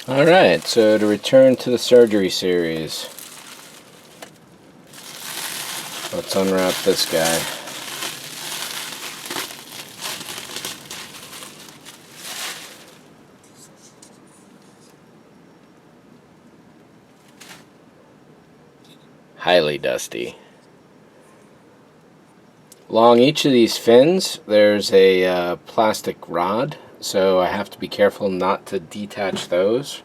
Alright, so to return to the surgery series, let's unwrap this guy. Highly dusty. Along each of these fins there's a plastic rod, so I have to be careful not to detach those.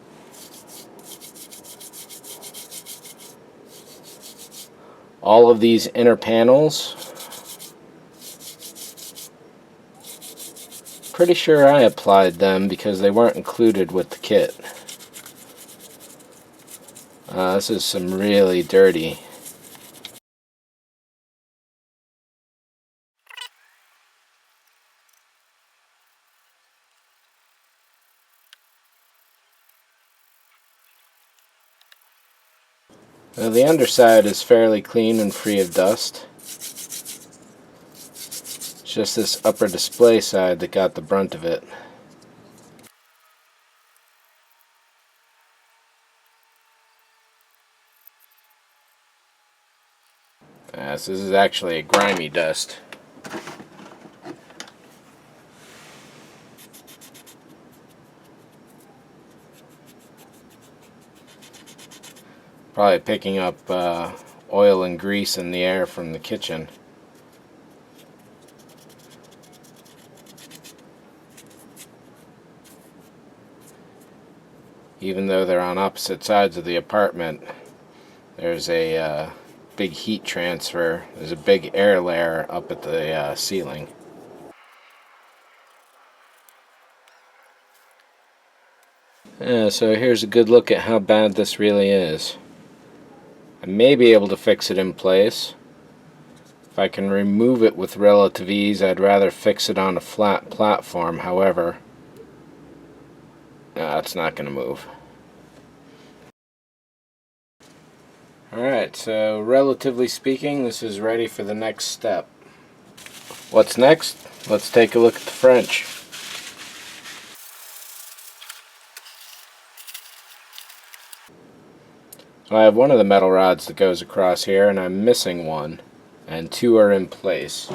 All of these inner panels, pretty sure I applied them because they weren't included with the kit. This is some really dirty. Now, the underside is fairly clean and free of dust. It's just this upper display side that got the brunt of it. So this is actually a grimy dust. Probably picking up oil and grease in the air from the kitchen. Even though they're on opposite sides of the apartment, there's a big heat transfer. There's a big air layer up at the ceiling. So here's a good look at how bad this really is. I may be able to fix it in place. If I can remove it with relative ease, I'd rather fix it on a flat platform. However, no, it's not going to move. Alright, so relatively speaking, this is ready for the next step. What's next? Let's take a look at the French. So I have one of the metal rods that goes across here, and I'm missing one, and two are in place.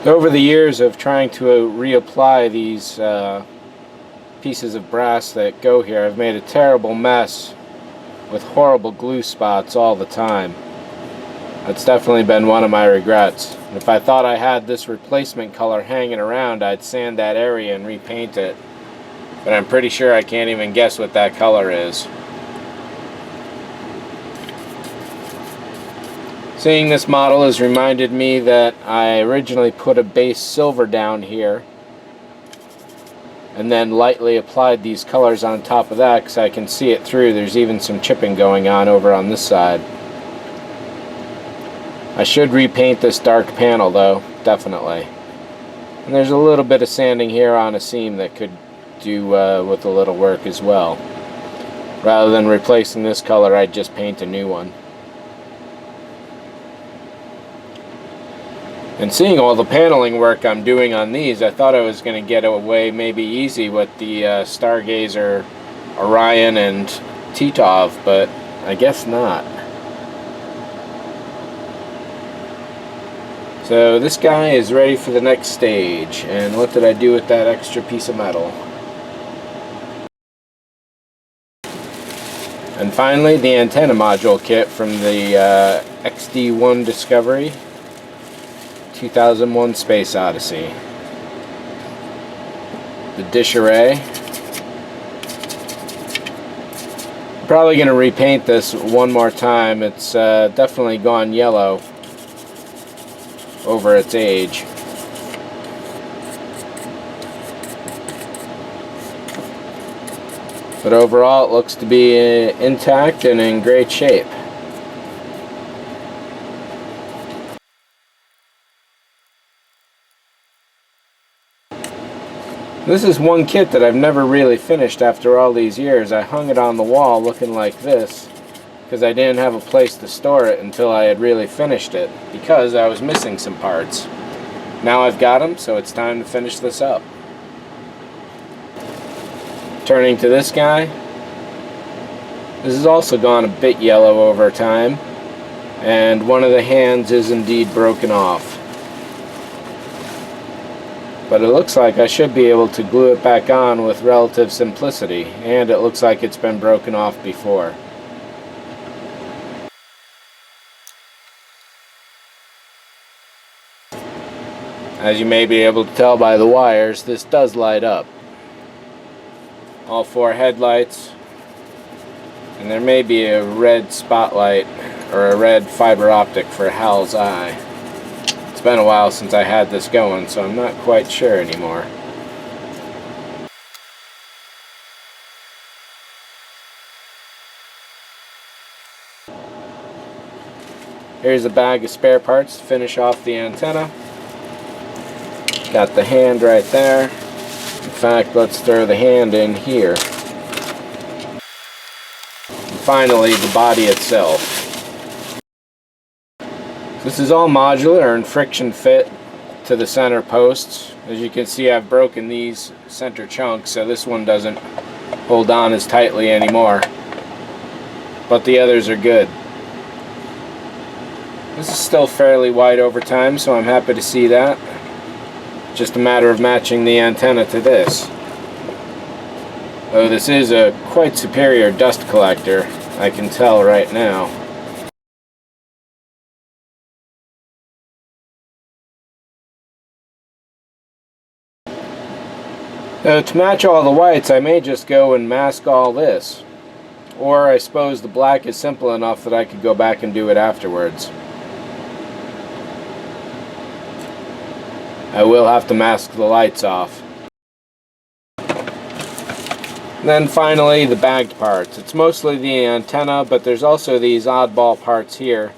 Over the years of trying to reapply these pieces of brass that go here, I've made a terrible mess with horrible glue spots all the time. That's definitely been one of my regrets. If I thought I had this replacement color hanging around, I'd sand that area and repaint it. But I'm pretty sure I can't even guess what that color is. Seeing this model has reminded me that I originally put a base silver down here and then lightly applied these colors on top of that because I can see it through. There's even some chipping going on over on this side. I should repaint this dark panel though, definitely. And there's a little bit of sanding here on a seam that could do with a little work as well. Rather than replacing this color, I'd just paint a new one. And seeing all the paneling work I'm doing on these, I thought I was going to get away maybe easy with the Stargazer, Orion, and Titov, but I guess not. So this guy is ready for the next stage. And what did I do with that extra piece of metal? And finally, the antenna module kit from the XD1 Discovery 2001 Space Odyssey. The dish array. I'm probably going to repaint this one more time. It's definitely gone yellow over its age. But overall it looks to be intact and in great shape. This is one kit that I've never really finished after all these years. I hung it on the wall looking like this because I didn't have a place to store it until I had really finished it, because I was missing some parts. Now I've got them, so it's time to finish this up. Turning to this guy, this has also gone a bit yellow over time, and one of the hands is indeed broken off. But it looks like I should be able to glue it back on with relative simplicity, and it looks like it's been broken off before. As you may be able to tell by the wires, this does light up. All 4 headlights, and there may be a red spotlight or a red fiber optic for Hal's eye. It's been a while since I had this going, so I'm not quite sure anymore. Here's a bag of spare parts to finish off the antenna. Got the hand right there. In fact, let's throw the hand in here. And finally, the body itself. This is all modular and friction fit to the center posts. As you can see, I've broken these center chunks, so this one doesn't hold on as tightly anymore. But the others are good. This is still fairly wide over time, so I'm happy to see that. Just a matter of matching the antenna to this. Though this is a quite superior dust collector, I can tell right now. Now, to match all the whites, I may just go and mask all this. Or I suppose the black is simple enough that I could go back and do it afterwards. I will have to mask the lights off. Then finally, the bagged parts. It's mostly the antenna, but there's also these oddball parts here.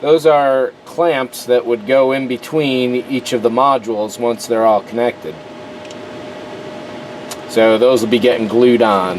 Those are clamps that would go in between each of the modules once they're all connected. So those will be getting glued on.